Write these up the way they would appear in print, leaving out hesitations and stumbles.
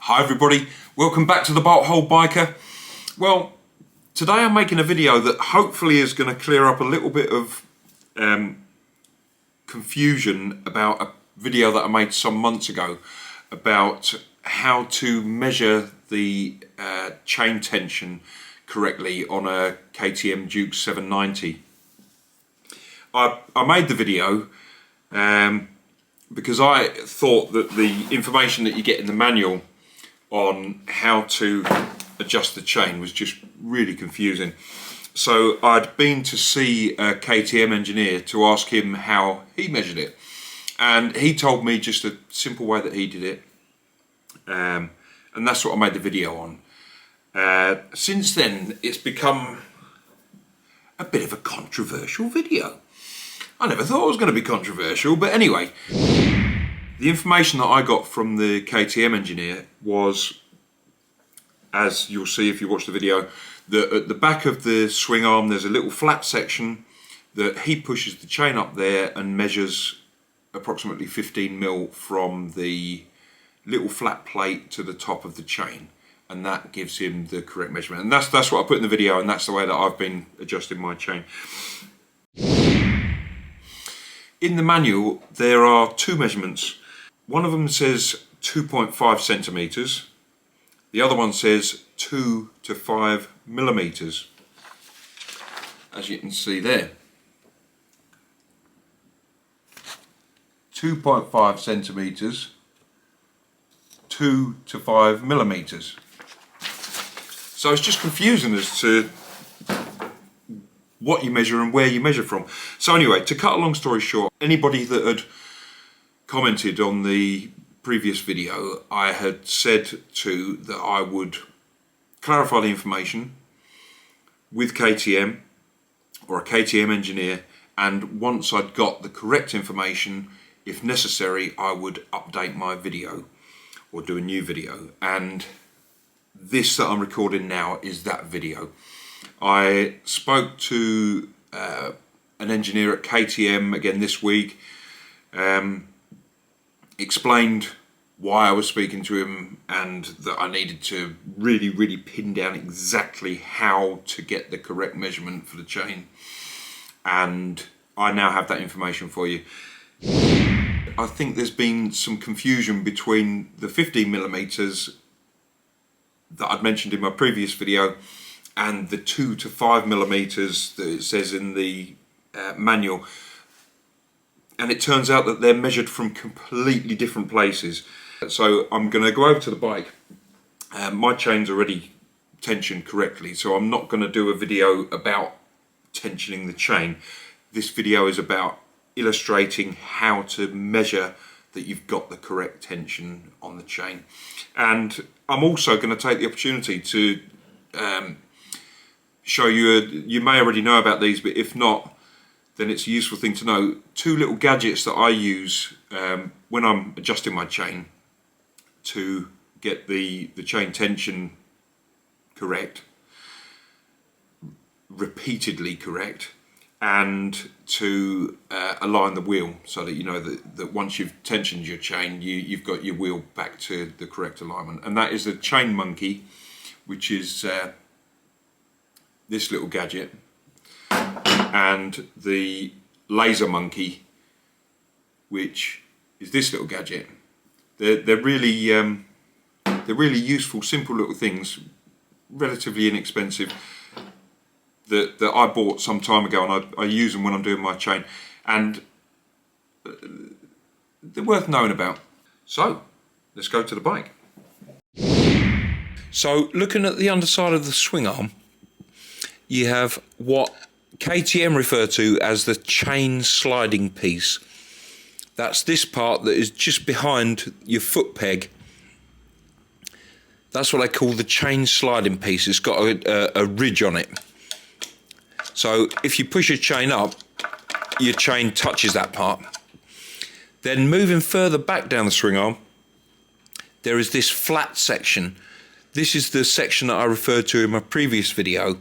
Hi everybody, welcome back to the Bolt Hole Biker. Well, today I'm making a video that hopefully is going to clear up a little bit of confusion about a video that I made some months ago about how to measure the chain tension correctly on a KTM Duke 790. I made the video because I thought that the information that you get in the manual on how to adjust the chain was just really confusing. So I'd been to see a KTM engineer to ask him how he measured it, and he told me just a simple way that he did it, and that's what I made the video on. Since then it's become a bit of a controversial video. I never thought it was going to be controversial, but anyway, the information that I got from the KTM engineer was, as you'll see if you watch the video, that at the back of the swing arm there's a little flat section that he pushes the chain up there and measures approximately 15 mil from the little flat plate to the top of the chain, and that gives him the correct measurement. And that's what I put in the video, and that's the way that I've been adjusting my chain. In the manual there are two measurements. One of them says 2.5 centimeters. The other one says 2 to 5 millimeters, as you can see there. 2.5 centimeters, 2 to 5 millimeters. So it's just confusing as to what you measure and where you measure from. So anyway, to cut a long story short, anybody that had commented on the previous video, I had said to that I would clarify the information with KTM or a KTM engineer, and once I'd got the correct information, if necessary, I would update my video or do a new video. And this that I'm recording now is that video. I spoke to an engineer at KTM again this week, explained why I was speaking to him and that I needed to really pin down exactly how to get the correct measurement for the chain, and I now have that information for you. I think there's been some confusion between the 15 millimeters that I'd mentioned in my previous video and the 2 to 5 millimeters that it says in the manual. And it turns out that they're measured from completely different places. So I'm going to go over to the bike. My chain's already tensioned correctly, so I'm not going to do a video about tensioning the chain. This video is about illustrating how to measure that you've got the correct tension on the chain. And I'm also going to take the opportunity to show you, you may already know about these, but if not, then it's a useful thing to know. Two little gadgets that I use when I'm adjusting my chain to get the chain tension correct, repeatedly correct, and to align the wheel so that you know that once you've tensioned your chain, you've got your wheel back to the correct alignment. And that is the chain monkey, which is this little gadget, and the laser monkey, which is this little gadget. They're really useful, simple little things, relatively inexpensive, that I bought some time ago, and I use them when I'm doing my chain, and they're worth knowing about. So let's go to the bike. So looking at the underside of the swing arm, you have what KTM refer to as the chain sliding piece. That's this part that is just behind your foot peg. That's what they call the chain sliding piece. It's got a ridge on it. So if you push your chain up, your chain touches that part. Then moving further back down the swing arm, there is this flat section. This is the section that I referred to in my previous video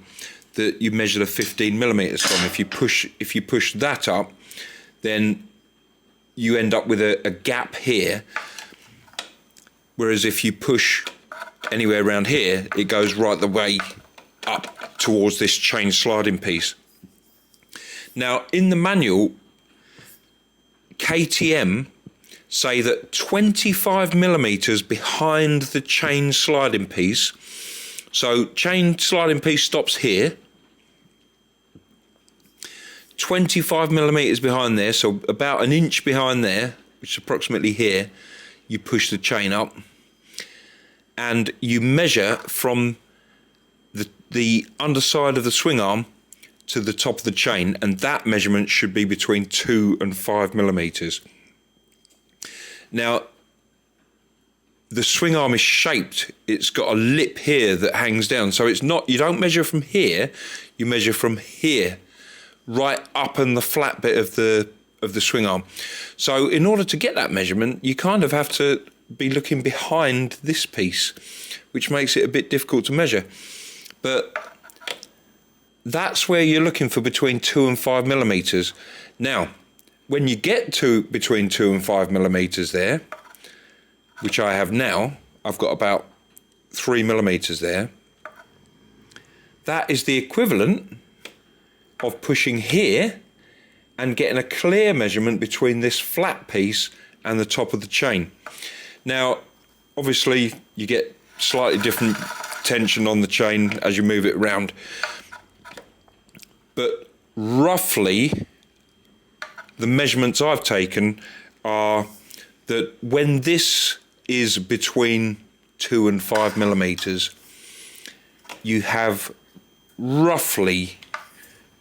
that you measure the 15 millimeters from. If you push that up, then you end up with a gap here, whereas if you push anywhere around here, it goes right the way up towards this chain sliding piece. Now in the manual, KTM say that 25mm behind the chain sliding piece, so chain sliding piece stops here, 25mm behind there, so about an inch behind there, which is approximately here, you push the chain up and you measure from the underside of the swing arm to the top of the chain, and that measurement should be between 2 and 5mm. Now the swing arm is shaped, it's got a lip here that hangs down, so it's not, you don't measure from here, you measure from here right up in the flat bit of the swing arm. So in order to get that measurement, you kind of have to be looking behind this piece, which makes it a bit difficult to measure. But that's where you're looking for between 2 and 5mm. Now, when you get to between 2 and 5mm there, which I have now, I've got about 3mm there. That is the equivalent of pushing here and getting a clear measurement between this flat piece and the top of the chain. Now, obviously, you get slightly different tension on the chain as you move it around, but roughly the measurements I've taken are that when this is between 2 and 5mm, you have roughly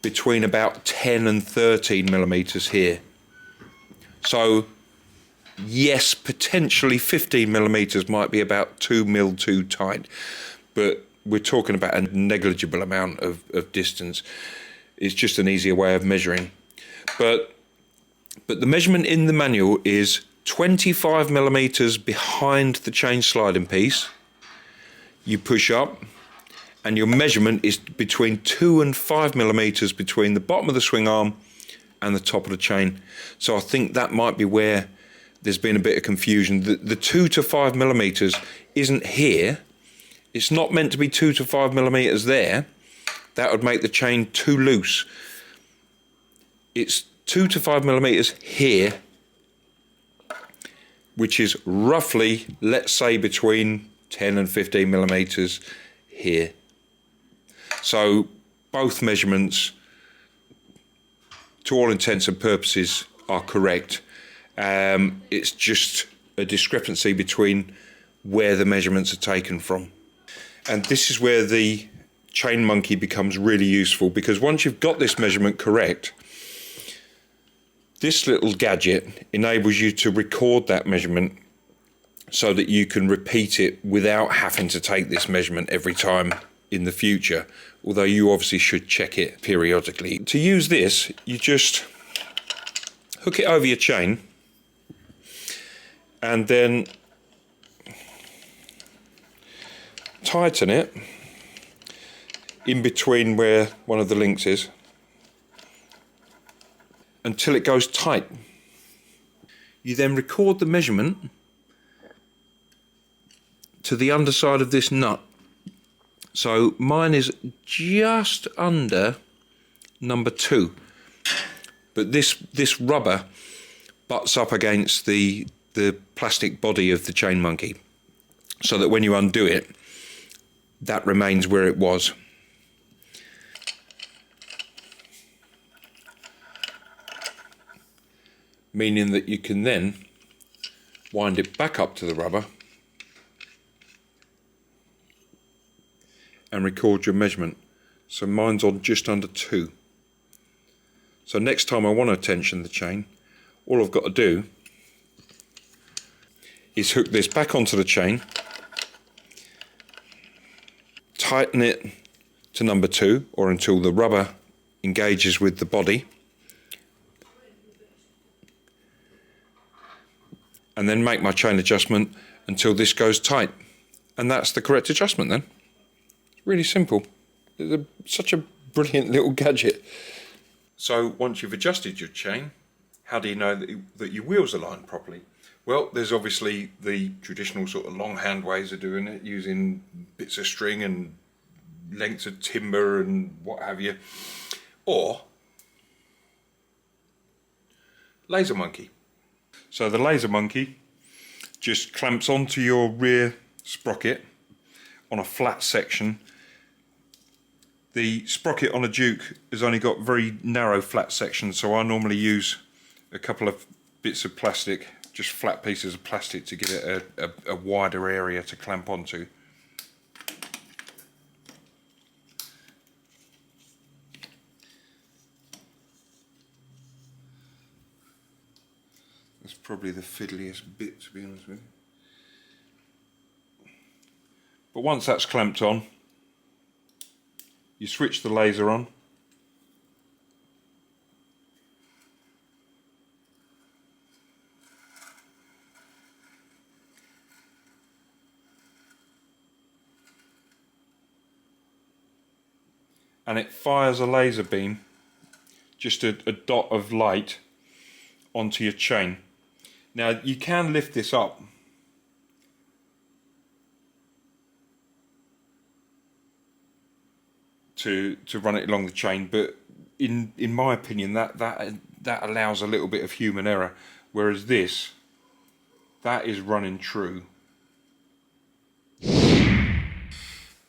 between about 10 and 13mm here. So yes, potentially 15mm might be about 2mm too tight, but we're talking about a negligible amount of distance. It's just an easier way of measuring. But the measurement in the manual is 25mm behind the chain sliding piece. You push up, and your measurement is between 2 and 5mm between the bottom of the swing arm and the top of the chain. So I think that might be where there's been a bit of confusion. The 2 to 5mm isn't here. It's not meant to be 2 to 5mm there. That would make the chain too loose. It's 2 to 5mm here, which is roughly, let's say, between 10 and 15mm here. So both measurements, to all intents and purposes, are correct. It's just a discrepancy between where the measurements are taken from. And this is where the chain monkey becomes really useful, because once you've got this measurement correct, this little gadget enables you to record that measurement so that you can repeat it without having to take this measurement every time in the future, although you obviously should check it periodically. To use this, you just hook it over your chain and then tighten it in between where one of the links is until it goes tight. You then record the measurement to the underside of this nut. So mine is just under number 2, but this rubber butts up against the plastic body of the chain monkey, so that when you undo it, that remains where it was. Meaning that you can then wind it back up to the rubber and record your measurement. So mine's on just under 2. So next time I want to tension the chain, all I've got to do is hook this back onto the chain, tighten it to number 2, or until the rubber engages with the body, and then make my chain adjustment until this goes tight. And that's the correct adjustment then. It's really simple. It's such a brilliant little gadget. So once you've adjusted your chain, how do you know that your wheels are lined properly? Well, there's obviously the traditional sort of longhand ways of doing it, using bits of string and lengths of timber and what have you, or laser monkey. So the laser monkey just clamps onto your rear sprocket on a flat section. The sprocket on a Duke has only got very narrow flat sections, so I normally use a couple of bits of plastic, just flat pieces of plastic, to give it a wider area to clamp onto. That's probably the fiddliest bit, to be honest with you. But once that's clamped on, you switch the laser on. And it fires a laser beam, just a dot of light, onto your chain. Now you can lift this up to run it along the chain, but in my opinion that allows a little bit of human error, whereas that is running true.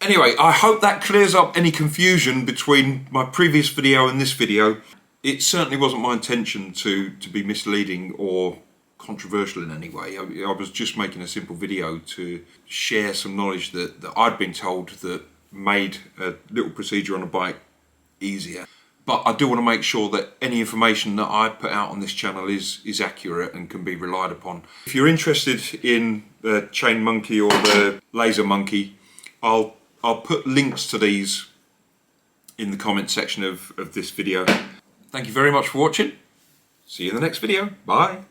Anyway, I hope that clears up any confusion between my previous video and this video. It certainly wasn't my intention to be misleading or controversial in any way. I was just making a simple video to share some knowledge that I'd been told that made a little procedure on a bike easier. But I do want to make sure that any information that I put out on this channel is accurate and can be relied upon. If you're interested in the chain monkey or the laser monkey, I'll put links to these in the comment section of this video. Thank you very much for watching. See you in the next video. Bye.